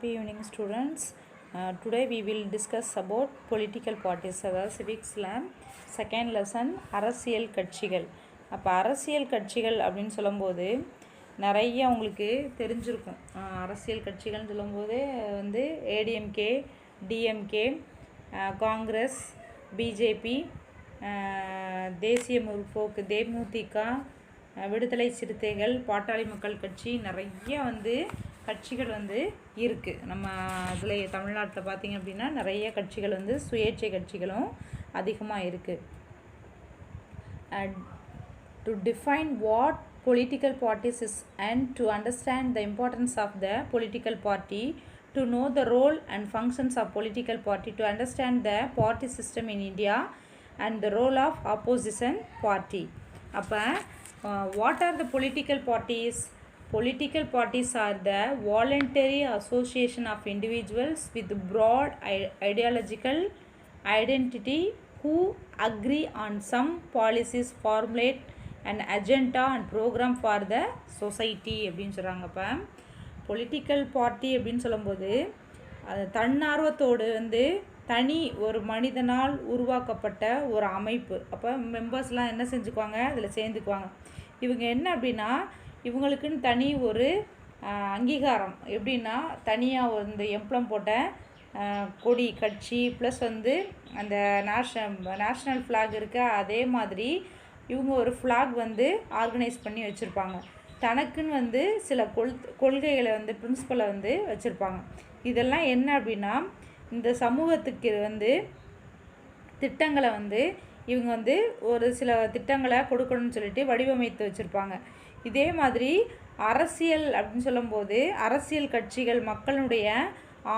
Happy evening, students. Today we will discuss about political parties. அதாவது சிவிக்ஸில் second lesson அரசியல் கட்சிகள். அப்போ அரசியல் கட்சிகள் அப்படின்னு சொல்லும்போது நிறைய உங்களுக்கு தெரிஞ்சிருக்கும். அரசியல் கட்சிகள்னு சொல்லும்போது வந்து ஏடிஎம்கே, டிஎம்கே, காங்கிரஸ், பிஜேபி, தேசிய முற்போக்கு, தேமுதிக, விடுதலை சிறுத்தைகள், பாட்டாளி மக்கள் கட்சி, நிறைய வந்து கட்சிகள் வந்து இருக்குது. நம்ம அதில் தமிழ்நாட்டில் பார்த்திங்க அப்படின்னா நிறைய கட்சிகள் வந்து சுயேட்சை கட்சிகளும் அதிகமாக இருக்குது. To define what political parties is and to understand the importance of the political party, to know the role and functions of political party, to understand the party system in India and the role of opposition party. அப்போ what are the political parties? Political parties are the voluntary association of individuals with broad ideological identity who agree on some policies, formulate an agenda and program for the society அப்படின்னு சொல்கிறாங்க. அப்போ political party அப்படின்னு சொல்லும்போது அது தன்னார்வத்தோடு வந்து தனி ஒரு மனிதனால் உருவாக்கப்பட்ட ஒரு அமைப்பு. அப்போ மெம்பர்ஸ்லாம் என்ன செஞ்சுக்குவாங்க, அதில் சேர்ந்துக்குவாங்க. இவங்க என்ன அப்படின்னா இவங்களுக்குன்னு தனி ஒரு அங்கீகாரம், எப்படின்னா தனியாக வந்து எம்ப்ளம் போட்ட கொடி கட்சி ப்ளஸ் வந்து அந்த நேஷ்னல் ஃப்ளாக் இருக்க அதே மாதிரி இவங்க ஒரு ஃப்ளாக் வந்து ஆர்கனைஸ் பண்ணி வச்சுருப்பாங்க. தனக்குன்னு வந்து சில கொள்கைகளை வந்து பிரின்சிபலை வந்து வச்சுருப்பாங்க. இதெல்லாம் என்ன அப்படின்னா இந்த சமூகத்துக்கு வந்து திட்டங்களை வந்து இவங்க வந்து ஒரு சில திட்டங்களை கொடுக்கணும்னு சொல்லிட்டு வடிவமைத்து வச்சுருப்பாங்க. இதே மாதிரி அரசியல் அப்படின்னு சொல்லும்போது அரசியல் கட்சிகள் மக்களுடைய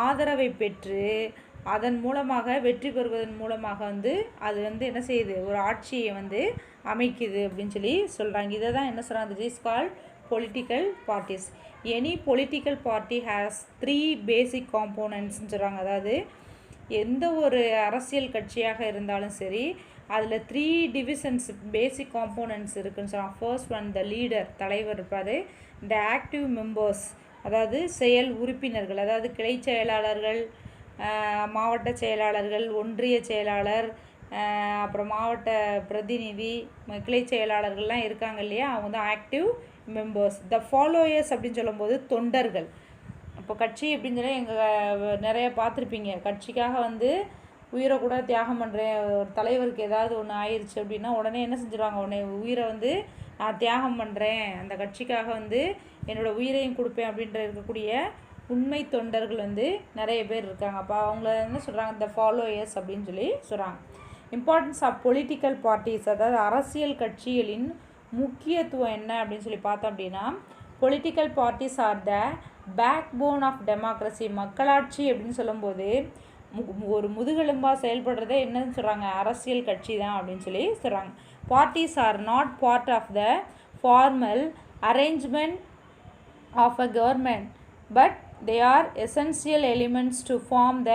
ஆதரவை பெற்று அதன் மூலமாக வெற்றி பெறுவதன் மூலமாக வந்து அது வந்து என்ன செய்யுது, ஒரு ஆட்சியை வந்து அமைக்குது அப்படின்னு சொல்லி சொல்கிறாங்க. இதை தான் என்ன சொல்கிறாங்க, this is called political parties. Any political party has 3 பேசிக் காம்போனன்ட்ஸ்னு சொல்கிறாங்க. அதாவது எந்த ஒரு அரசியல் கட்சியாக இருந்தாலும் சரி அதில் 3 டிவிஷன்ஸ் பேசிக் காம்போனன்ட்ஸ் இருக்குதுன்னு சொல்கிறாங்க. ஃபர்ஸ்ட் ஒன் த லீடர், தலைவர் இருப்பார். த ஆக்டிவ் மெம்பர்ஸ், அதாவது செயல் உறுப்பினர்கள், அதாவது கிளை செயலாளர்கள், மாவட்ட செயலாளர்கள், ஒன்றிய செயலாளர், அப்புறம் மாவட்ட பிரதிநிதி, கிளை செயலாளர்கள்லாம் இருக்காங்க இல்லையா, அவங்க தான் ஆக்டிவ் மெம்பர்ஸ். த ஃபாலோயர்ஸ் அப்படின்னு சொல்லும்போது தொண்டர்கள். இப்போ கட்சி அப்படின்னு சொல்லி எங்கள் நிறைய பார்த்துருப்பீங்க, கட்சிக்காக வந்து உயிரை கூட தியாகம் பண்ணுறேன், ஒரு தலைவருக்கு ஏதாவது ஒன்று ஆயிடுச்சு அப்படின்னா உடனே என்ன செஞ்சுருவாங்க, உடனே உயிரை வந்து நான் தியாகம் பண்ணுறேன், அந்த கட்சிக்காக வந்து என்னோடய உயிரையும் கொடுப்பேன் அப்படின்ற இருக்கக்கூடிய உண்மை தொண்டர்கள் வந்து நிறைய பேர் இருக்காங்க. அப்போ அவங்கள என்ன சொல்கிறாங்க, த ஃபாலோயர்ஸ் அப்படின்னு சொல்லி சொல்கிறாங்க. இம்பார்ட்டன்ஸ் ஆஃப் பொலிட்டிக்கல் பார்ட்டிஸ், அதாவது அரசியல் கட்சிகளின் முக்கியத்துவம் என்ன அப்படின்னு சொல்லி பார்த்தோம் அப்படின்னா political parties are the backbone of democracy. மக்களாட்சி அப்படின்னு சொல்லும்போது ஒரு முதுகெலும்பாக செயல்படுறதே என்னன்னு சொல்கிறாங்க, அரசியல் கட்சி தான் அப்படின்னு சொல்லி சொல்கிறாங்க. Parties are not part of the formal arrangement of a government but they are essential elements to form the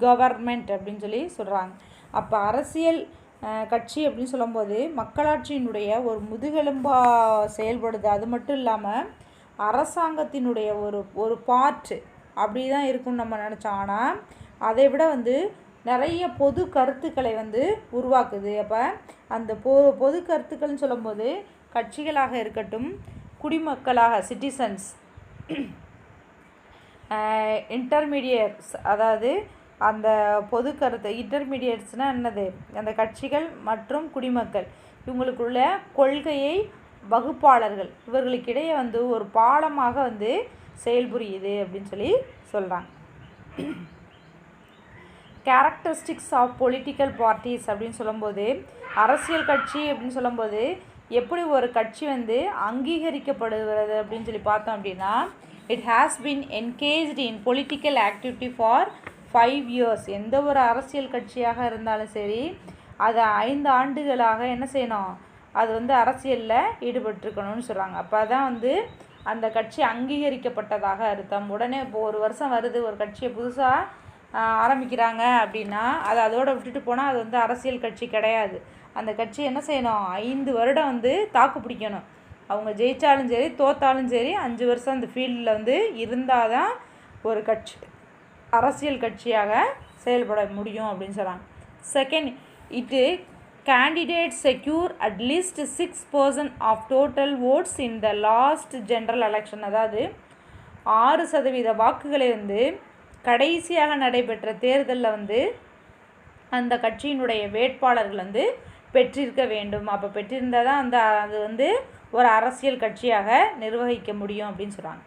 government அப்படின்னு சொல்லி சொல்கிறாங்க. அப்போ அரசியல் கட்சி அப்படின்னு சொல்லும்போது மக்களாட்சியினுடைய ஒரு முதுகெலும்பாக செயல்படுது. அது மட்டும் இல்லாமல் அரசாங்கத்தினுடைய ஒரு பார்ட்டு அப்படி தான் இருக்குன்னு நம்ம நினச்சோம். ஆனால் அதை விட வந்து நிறைய பொது கருத்துக்களை வந்து உருவாக்குது. அப்போ அந்த பொது கருத்துக்கள்னு சொல்லும்போது கட்சிகளாக இருக்கட்டும், குடிமக்களாக சிட்டிசன்ஸ், இன்டர்மீடியட்ஸ், அதாவது அந்த பொது கருத்து இன்டர்மீடியட்ஸ்னால் என்னது, அந்த கட்சிகள் மற்றும் குடிமக்கள் இவங்களுக்குள்ள கொள்கையை வகுப்பாளர்கள் இவர்களுக்கிடையே வந்து ஒரு பாலமாக வந்து செயல்புரியுது அப்படின்னு சொல்லி சொல்கிறாங்க. கேரக்டரிஸ்டிக்ஸ் ஆஃப் பொலிட்டிக்கல் பார்ட்டிஸ் அப்படின்னு சொல்லும்போது அரசியல் கட்சி அப்படின்னு சொல்லும்போது எப்படி ஒரு கட்சி வந்து அங்கீகரிக்கப்படுகிறது அப்படின்னு சொல்லி பார்த்தோம் அப்படின்னா it has been engaged in political activity for 5 years. எந்த ஒரு அரசியல் கட்சியாக இருந்தாலும் சரி அது 5 ஆண்டுகளாக என்ன செய்யணும், அது வந்து அரசியலில் ஈடுபட்டிருக்கணும்னு சொல்கிறாங்க. அப்போ தான் வந்து அந்த கட்சி அங்கீகரிக்கப்பட்டதாக அர்த்தம். உடனே இப்போ ஒரு வருஷம் வருது, ஒரு கட்சியை புதுசாக ஆரம்பிக்கிறாங்க அப்படின்னா அது அதோடு விட்டுட்டு போனால் அது வந்து அரசியல் கட்சி கிடையாது. அந்த கட்சி என்ன செய்யணும், 5 வருடம் வந்து தாக்கு பிடிக்கணும். அவங்க ஜெயித்தாலும் சரி தோற்றாலும் சரி 5 வருஷம் அந்த ஃபீல்டில் வந்து இருந்தால் தான் ஒரு கட்சி அரசியல் கட்சியாக செயல்பட முடியும் அப்படின்னு சொல்கிறாங்க. செகண்ட், இட்டு candidates secure at least 6% of total votes in the last general election. அதாவது 6% வாக்குகளை வந்து கடைசியாக நடைபெற்ற தேர்தலில் வந்து அந்த கட்சியினுடைய வேட்பாளர்கள் வந்து பெற்றிருக்க வேண்டும். அப்போ பெற்றிருந்தால் தான் அது வந்து ஒரு அரசியல் கட்சியாக நிர்வகிக்க முடியும் அப்படின்னு சொல்கிறாங்க.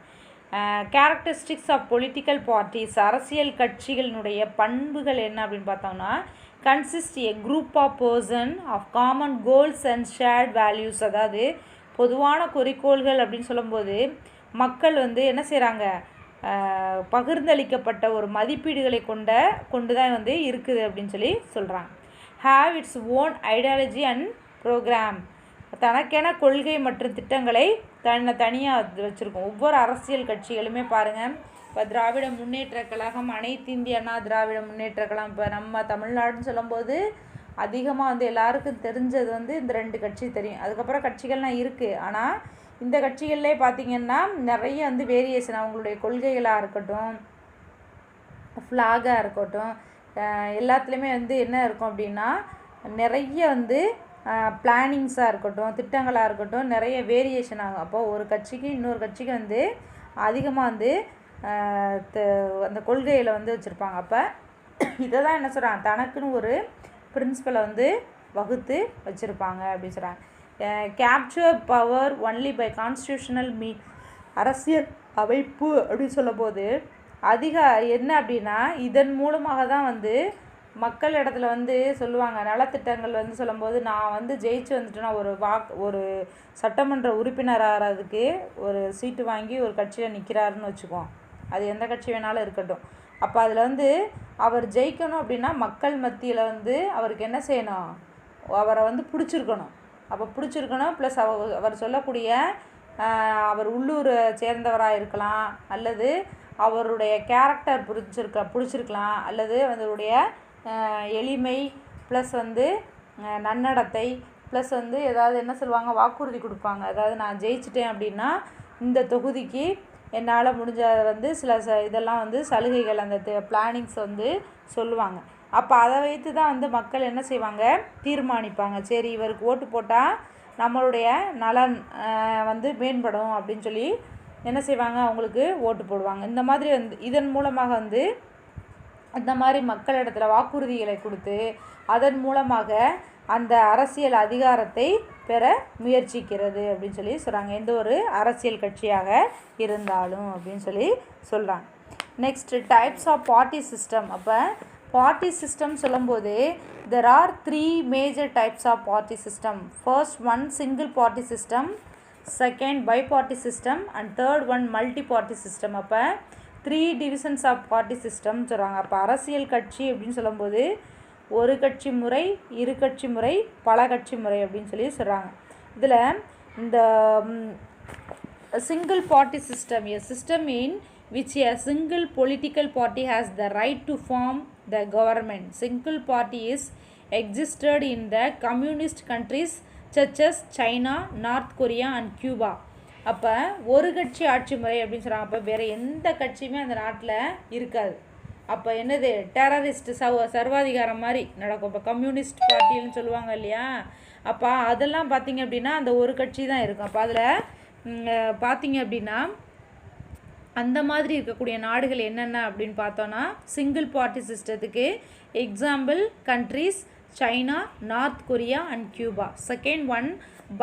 கேரக்டரிஸ்டிக்ஸ் ஆஃப் பொலிட்டிக்கல் பார்ட்டிஸ், அரசியல் கட்சிகளினுடைய பண்புகள் என்ன அப்படின்னு பார்த்தோம்னா, consist a group of person of common goals and shared values. அதாவது பொதுவான குறிக்கோள்கள் அப்படின்னு சொல்லும்போது மக்கள் வந்து என்ன செய்கிறாங்க, பகிர்ந்தளிக்கப்பட்ட ஒரு மதிப்பீடுகளை கொண்டு தான் வந்து இருக்குது அப்படின்னு சொல்லி சொல்கிறாங்க. Have its own ideology and programme, தனக்கென கொள்கை மற்றும் திட்டங்களை தனியாக வச்சுருக்கோம். ஒவ்வொரு அரசியல் கட்சிகளுமே பாருங்கள், இப்போ திராவிட முன்னேற்ற கழகம், அனைத்து இந்திய அண்ணா திராவிட முன்னேற்ற கழகம், இப்போ நம்ம தமிழ்நாடுன்னு சொல்லும்போது அதிகமாக வந்து எல்லாருக்கும் தெரிஞ்சது வந்து இந்த 2 கட்சி தெரியும். அதுக்கப்புறம் கட்சிகள்லாம் இருக்குது. ஆனால் இந்த கட்சிகள்லே பார்த்திங்கன்னா நிறைய வந்து வேரியேஷன், அவங்களுடைய கொள்கைகளாக இருக்கட்டும், ஃப்ளாகாக இருக்கட்டும், எல்லாத்துலேயுமே வந்து என்ன இருக்கும் அப்படின்னா நிறைய வந்து பிளானிங்ஸாக இருக்கட்டும், திட்டங்களாக இருக்கட்டும், நிறைய வேரியேஷன் ஆகும். அப்போது ஒரு கட்சிக்கு இன்னொரு கட்சிக்கு வந்து அதிகமாக வந்து அந்த கொள்கையில் வந்து வச்சுருப்பாங்க. அப்போ இதை தான் என்ன சொல்கிறாங்க, தனக்குன்னு ஒரு பிரின்சிபலை வந்து வகுத்து வச்சுருப்பாங்க அப்படின்னு சொல்கிறாங்க. Capture power only by constitutional அரசியல் அமைப்பு அப்படின்னு சொல்லும்போது என்ன அப்படின்னா இதன் மூலமாக தான் வந்து மக்கள் இடத்துல வந்து சொல்லுவாங்க, நலத்திட்டங்கள் வந்து சொல்லும்போது நான் வந்து ஜெயிச்சு வந்துட்டேன்னா ஒரு சட்டமன்ற உறுப்பினர் ஆகிறதுக்கு ஒரு சீட்டு வாங்கி ஒரு கட்சியில் நிற்கிறாருன்னு வச்சுக்குவோம், அது எந்த கட்சி வேணாலும் இருக்கட்டும். அப்போ அதில் வந்து அவர் ஜெயிக்கணும் அப்படின்னா மக்கள் மத்தியில் வந்து அவருக்கு என்ன செய்யணும், அவரை வந்து பிடிச்சிருக்கணும். அப்போ பிடிச்சிருக்கணும், ப்ளஸ் அவர் சொல்லக்கூடிய அவர் உள்ளூரை சேர்ந்தவராக இருக்கலாம், அல்லது அவருடைய கேரக்டர் பிடிச்சிருக்கலாம், அல்லது அவருடைய எளிமை ப்ளஸ் வந்து நன்னடத்தை ப்ளஸ் வந்து ஏதாவது என்ன சொல்லுவாங்க, வாக்குறுதி கொடுப்பாங்க. அதாவது நான் ஜெயிச்சிட்டேன் அப்படின்னா இந்த தொகுதிக்கு என்னால் முடிஞ்ச வந்து சில இதெல்லாம் வந்து சலுகைகள், அந்த பிளானிங்ஸ் வந்து சொல்லுவாங்க. அப்போ அதை வைத்து தான் வந்து மக்கள் என்ன செய்வாங்க, தீர்மானிப்பாங்க. சரி, இவருக்கு ஓட்டு போட்டால் நம்மளுடைய நலன் வந்து மேம்படும் அப்படின்னு சொல்லி என்ன செய்வாங்க, அவங்களுக்கு ஓட்டு போடுவாங்க. இந்த மாதிரி வந்து இதன் மூலமாக வந்து அந்த மாதிரி மக்களிடத்தில் வாக்குறுதிகளை கொடுத்து அதன் மூலமாக அந்த அரசியல் அதிகாரத்தை பெற முயற்சிக்கிறது அப்படின்னு சொல்லி சொல்கிறாங்க, எந்த ஒரு அரசியல் கட்சியாக இருந்தாலும் அப்படின்னு சொல்லி சொல்கிறாங்க. Next types of party system. அப்போ பார்ட்டி சிஸ்டம் சொல்லும்போது there are 3 major types of party system. First one, single party system, second biparty system, and third one multi-party system. அப்போ 3 divisions of party system சொல்கிறாங்க. அப்போ அரசியல் கட்சி அப்படின்னு சொல்லும்போது ஒரு கட்சி முறை, இரு கட்சி முறை, பல கட்சி முறை அப்படின்னு சொல்லி சொல்கிறாங்க. இதில் இந்த single party system, a system in which a single political party has the right to form the government. Single party is existed in the communist countries such as China, North Korea and Cuba. அப்போ ஒரு கட்சி ஆட்சி முறை அப்படின்னு சொல்கிறாங்க. அப்போ வேறு எந்த கட்சியுமே அந்த நாட்டில் இருக்காது. அப்போ என்னது, டெரரிஸ்ட் சர்வாதிகாரம் மாதிரி நடக்கும். இப்போ கம்யூனிஸ்ட் பார்ட்டின்னு சொல்லுவாங்க இல்லையா, அப்போ அதெல்லாம் பார்த்திங்க அப்படின்னா அந்த ஒரு கட்சி தான் இருக்கும். அப்போ அதில் பார்த்திங்க அப்படின்னா அந்த மாதிரி இருக்கக்கூடிய நாடுகள் என்னென்ன அப்படின்னு பார்த்தோன்னா சிங்கிள் பார்ட்டி சிஸ்டத்துக்கு example countries China, North Korea and Cuba. Second one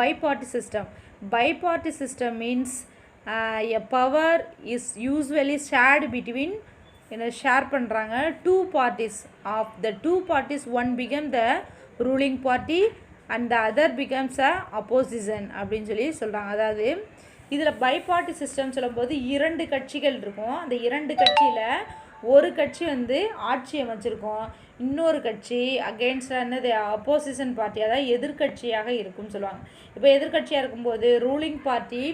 biparty system. Biparty system means a power is usually shared between share பண்ணுறாங்க two parties. Of the two parties, one become the ruling party and the other becomes a opposition அப்படின்னு சொல்லி சொல்கிறாங்க. அதாவது இதில் பைபார்ட்டி system சொல்லும்போது 2 கட்சிகள் இருக்கும். அந்த 2 கட்சியில் ஒரு கட்சி வந்து ஆட்சி அமைச்சிருக்கும், இன்னொரு கட்சி அகெயின்ஸ்டாக என்னது அப்போசிஷன் பார்ட்டி, அதாவது எதிர்கட்சியாக இருக்கும்னு சொல்லுவாங்க. இப்போ எதிர்கட்சியாக இருக்கும்போது ரூலிங் பார்ட்டி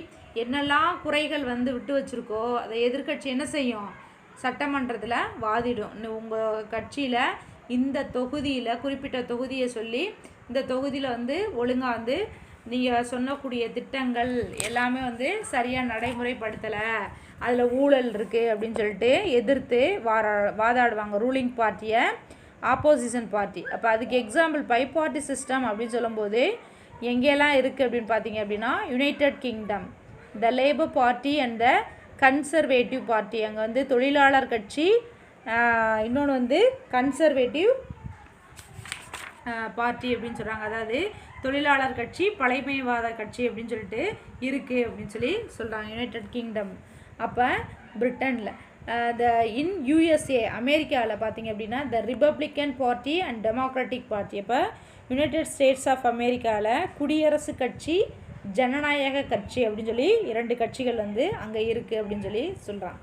என்னெல்லாம் குறைகள் வந்து விட்டு வச்சுருக்கோ அதை எதிர்கட்சி என்ன செய்யும், சட்டமன்றத்தில் வாதிடும். உங்கள் கட்சியில் இந்த தொகுதியில் குறிப்பிட்ட தொகுதியை சொல்லி இந்த தொகுதியில் வந்து ஒழுங்காக வந்து நீங்கள் சொன்னக்கூடிய திட்டங்கள் எல்லாமே வந்து சரியாக நடைமுறைப்படுத்தலை, அதில் ஊழல் இருக்குது அப்படின்னு சொல்லிட்டு எதிர்த்து வாதாடுவாங்க ரூலிங் பார்ட்டியை, ஆப்போசிஷன் பார்ட்டி. அப்போ அதுக்கு எக்ஸாம்பிள் பைபார்ட்டி சிஸ்டம் அப்படின்னு சொல்லும்போது எங்கெல்லாம் இருக்குது அப்படின்னு பார்த்தீங்க அப்படின்னா United kingdom, the labour party and the conservative party. அங்கே வந்து தொழிலாளர் கட்சி, இன்னொன்று வந்து கன்சர்வேட்டிவ் பார்ட்டி அப்படின்னு சொல்கிறாங்க. அதாவது தொழிலாளர் கட்சி, பழமைவாத கட்சி அப்படின்னு சொல்லிட்டு இருக்குது அப்படின்னு சொல்லி சொல்கிறாங்க யுனைடெட் கிங்டம். அப்போ பிரிட்டனில் இன் யூஎஸ்ஏ அமெரிக்காவில் பார்த்தீங்க அப்படின்னா the Republican party and Democratic party. அப்போ யுனைடெட் ஸ்டேட்ஸ் ஆஃப் அமெரிக்காவில் குடியரசு கட்சி, ஜனநாயக கட்சி அப்படின்னு சொல்லி 2 கட்சிகள் வந்து அங்கே இருக்குது அப்படின்னு சொல்லி சொல்கிறாங்க.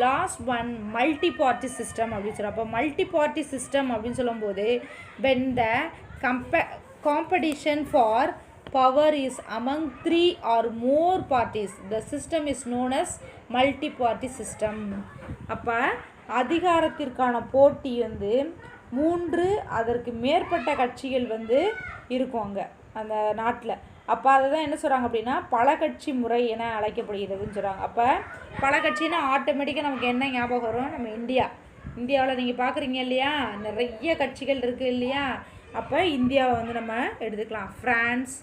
Last one multi party system அப்படின்னு சொல்கிறோம். அப்போ மல்டி பார்ட்டி சிஸ்டம் அப்படின்னு சொல்லும்போது when the competition for power is among 3 or more parties, the system is known as multi party system. அப்போ அதிகாரத்திற்கான போட்டி வந்து 3 அதற்கு மேற்பட்ட கட்சிகள் வந்து இருக்கும் அங்கே அந்த நாட்டில். அப்போ அதை தான் என்ன சொல்கிறாங்க அப்படின்னா பல கட்சி முறை என அழைக்கப்படுகிறதுன்னு சொல்கிறாங்க. அப்போ பல கட்சின்னா ஆட்டோமேட்டிக்காக நமக்கு என்ன ஞாபகம் வரும்? நம்ம இந்தியாவில் நீங்கள் பார்க்குறீங்க இல்லையா, நிறைய கட்சிகள் இருக்குது இல்லையா. அப்போ இந்தியாவை வந்து நம்ம எடுத்துக்கலாம். ஃப்ரான்ஸ்,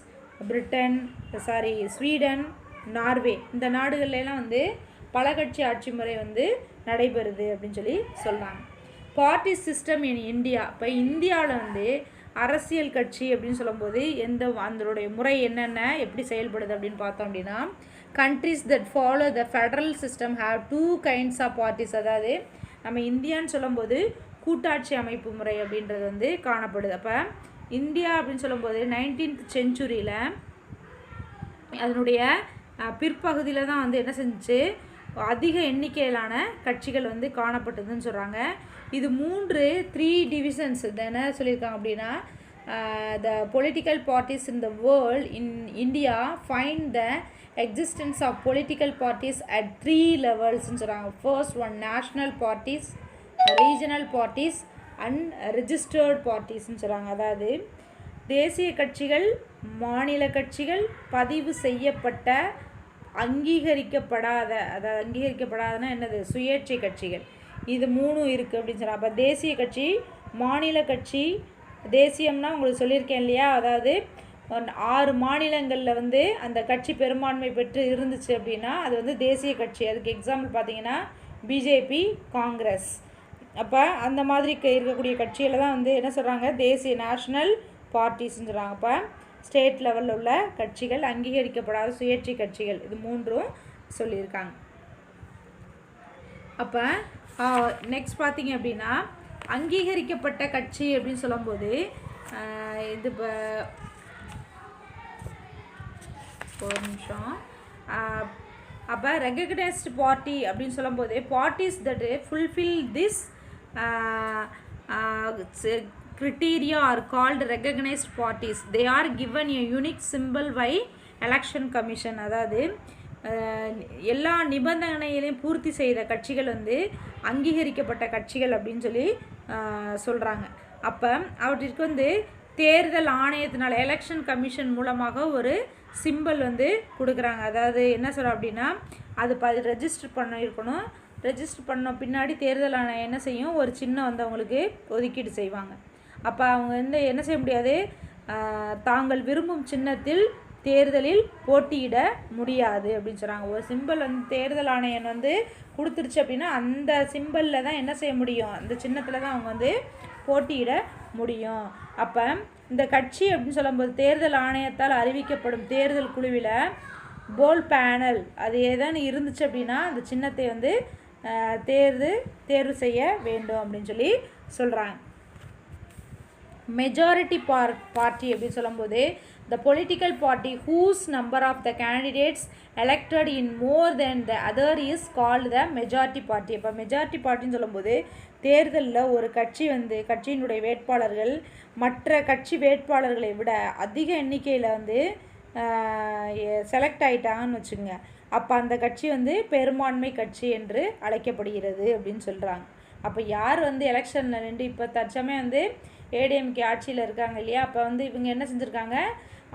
ஸ்வீடன், நார்வே, இந்த நாடுகள்லாம் வந்து பல கட்சி ஆட்சி முறை வந்து நடைபெறுது அப்படின்னு சொல்லி சொல்கிறாங்க. Party system in India. இப்போ இந்தியாவில் வந்து அரசியல் கட்சி அப்படின்னு சொல்லும்போது அதனுடைய முறை என்னென்ன எப்படி செயல்படுது அப்படின்னு பார்த்தோம் அப்படின்னா countries that follow the federal system have 2 kinds of parties. அதாவது நம்ம இந்தியான்னு சொல்லும்போது கூட்டாட்சி அமைப்பு முறை அப்படின்றது வந்து காணப்படுது. அப்போ இந்தியா அப்படின்னு சொல்லும்போது 19th centuryயில் அதனுடைய பிற்பகுதியில் தான் வந்து என்ன செஞ்சு அதிக எண்ணிக்கையிலான கட்சிகள் வந்து காணப்பட்டதுன்னு சொல்கிறாங்க. இது 3 டிவிஷன்ஸ் என்ன சொல்லியிருக்காங்க அப்படின்னா the political parties in the world in India find the existence of political parties at 3 levels ன்னு சொல்கிறாங்க. First one national parties, regional parties and registered parties ன்னு சொல்கிறாங்க. அதாவது தேசிய கட்சிகள், மாநில கட்சிகள், பதிவு செய்யப்பட்ட அங்கீகரிக்கப்படாதன்னா என்னது சுயேட்சை கட்சிகள், இது 3 இருக்குது அப்படின்னு சொல்கிறாங்க. அப்போ தேசிய கட்சி, மாநில கட்சி, தேசியம்னா உங்களுக்கு சொல்லியிருக்கேன் இல்லையா, அதாவது 6 மாநிலங்களில் வந்து அந்த கட்சி பெரும்பான்மை பெற்று இருந்துச்சு அப்படின்னா அது வந்து தேசிய கட்சி. அதுக்கு எக்ஸாம்பிள் பார்த்தீங்கன்னா பிஜேபி, காங்கிரஸ். அப்போ அந்த மாதிரி இருக்கக்கூடிய கட்சியில் தான் வந்து என்ன சொல்கிறாங்க தேசிய நேஷ்னல் பார்ட்டிஸ்ன்னு சொல்கிறாங்க. அப்போ ஸ்டேட் லெவலில் உள்ள கட்சிகள், அங்கீகரிக்கப்படாத சுயேட்சை கட்சிகள், இது 3ம் சொல்லியிருக்காங்க. அப்போ நெக்ஸ்ட் பார்த்தீங்க அப்படின்னா அங்கீகரிக்கப்பட்ட கட்சி அப்படின்னு சொல்லும்போது இது ஒரு நிமிஷம். அப்போ ரெகக்னைஸ்டு பார்ட்டி அப்படின்னு சொல்லும்போது parties that fulfil this criteria are called recognized parties. They are given a unique symbol by election commission. அதாவது எல்லா நிபந்தனைகளையும் பூர்த்தி செய்த கட்சிகள் வந்து அங்கீகரிக்கப்பட்ட கட்சிகள் அப்படின்னு சொல்லி சொல்கிறாங்க. அப்போ அவற்றிற்கு வந்து தேர்தல் ஆணையத்தினால் எலெக்ஷன் கமிஷன் மூலமாக ஒரு சிம்பிள் வந்து கொடுக்குறாங்க. அதாவது என்ன சொல்கிறோம் அப்படின்னா அது ரெஜிஸ்டர் பண்ணியிருக்கணும். ரெஜிஸ்டர் பண்ண பின்னாடி தேர்தல் ஆணையம் என்ன செய்யும், ஒரு சின்னம் வந்து அவங்களுக்கு ஒதுக்கீடு செய்வாங்க. அப்போ அவங்க வந்து என்ன செய்ய முடியாது, தாங்கள் விரும்பும் சின்னத்தில் தேர்தலில் போட்டியிட முடியாது அப்படின்னு சொல்கிறாங்க. ஒரு சிம்பிள் வந்து தேர்தல் ஆணையம் வந்து கொடுத்துருச்சு அப்படின்னா அந்த சிம்பிளில் தான் என்ன செய்ய முடியும், அந்த சின்னத்தில் தான் அவங்க வந்து போட்டியிட முடியும். அப்போ இந்த கட்சி அப்படின்னு சொல்லும்போது தேர்தல் ஆணையத்தால் அறிவிக்கப்படும் தேர்தல் குழுவில் போல் பேனல் அது ஏதாவது இருந்துச்சு அப்படின்னா அந்த சின்னத்தை வந்து தேர்வு செய்ய வேண்டும் அப்படின்னு சொல்லி சொல்கிறாங்க. மெஜாரிட்டி பார்ட்டி அப்படின்னு சொல்லும்போது the political party whose number of the candidates elected in more than the other is called the majority party. இப்போ மெஜாரிட்டி பார்ட்டின்னு சொல்லும்போது தேர்தலில் ஒரு கட்சி வந்து கட்சியினுடைய வேட்பாளர்கள் மற்ற கட்சி வேட்பாளர்களை விட அதிக எண்ணிக்கையில் வந்து செலக்ட் ஆகிட்டாங்கன்னு வச்சுக்கோங்க. அப்போ அந்த கட்சி வந்து பெரும்பான்மை கட்சி என்று அழைக்கப்படுகிறது அப்படின்னு சொல்கிறாங்க. அப்போ யார் வந்து எலெக்ஷனில் நின்று இப்போ தற்சமயம் வந்து ஏடிஎம்கே ஆட்சியில் இருக்காங்க இல்லையா, அப்போ வந்து இவங்க என்ன செஞ்சுருக்காங்க,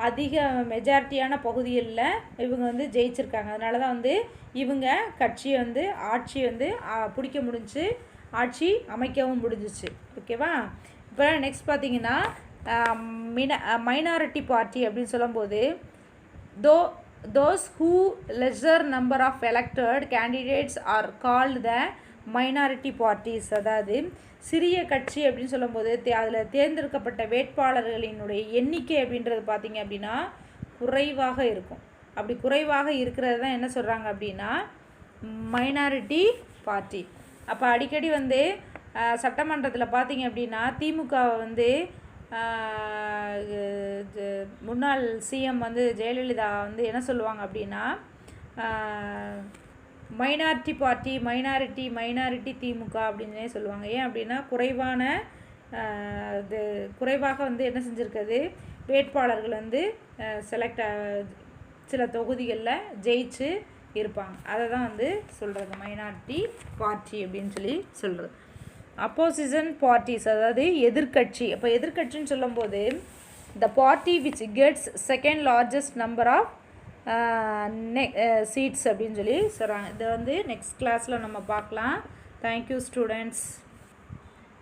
அதிக மெஜாரிட்டியான பகுதிகளில் இவங்க வந்து ஜெயிச்சிருக்காங்க. அதனால தான் வந்து இவங்க கட்சியை வந்து ஆட்சி வந்து பிடிக்க முடிஞ்சு, ஆட்சி அமைக்கவும் முடிஞ்சிச்சு. ஓகேவா? இப்போ நெக்ஸ்ட் பார்த்தீங்கன்னா மைனாரிட்டி பார்ட்டி அப்படின்னு சொல்லும்போது those who lesser number of elected candidates are called the minority parties. அதாவது சிறிய கட்சி அப்படின்னு சொல்லும்போது அதில் தேர்ந்தெடுக்கப்பட்ட வேட்பாளர்களினுடைய எண்ணிக்கை அப்படின்றது பார்த்திங்க அப்படின்னா குறைவாக இருக்கும். அப்படி குறைவாக இருக்கிறது தான் என்ன சொல்கிறாங்க அப்படின்னா மைனாரிட்டி பார்ட்டி. அப்போ அடிக்கடி வந்து சட்டமன்றத்தில் பார்த்திங்க அப்படின்னா திமுகவை வந்து முன்னாள் சிஎம் வந்து ஜெயலலிதா வந்து என்ன சொல்லுவாங்க அப்படின்னா மைனாரிட்டி பார்ட்டி, மைனாரிட்டி திமுக அப்படின்னே சொல்லுவாங்க. ஏன் அப்படின்னா குறைவாக வந்து என்ன செஞ்சுருக்குது, வேட்பாளர்கள் வந்து சில தொகுதிகளில் ஜெயிச்சு இருப்பாங்க. அதை தான் வந்து சொல்கிறது மைனாரிட்டி பார்ட்டி அப்படின்னு சொல்லி சொல்கிறது. அப்போசிஷன் பார்ட்டிஸ் அதாவது எதிர்கட்சி. அப்போ எதிர்கட்சின்னு சொல்லும்போது the party which gets second largest number of seats அப்படின்னு சொல்லி சொல்கிறாங்க. இதை வந்து நெக்ஸ்ட் கிளாஸில் நம்ம பார்க்கலாம். Thank you students.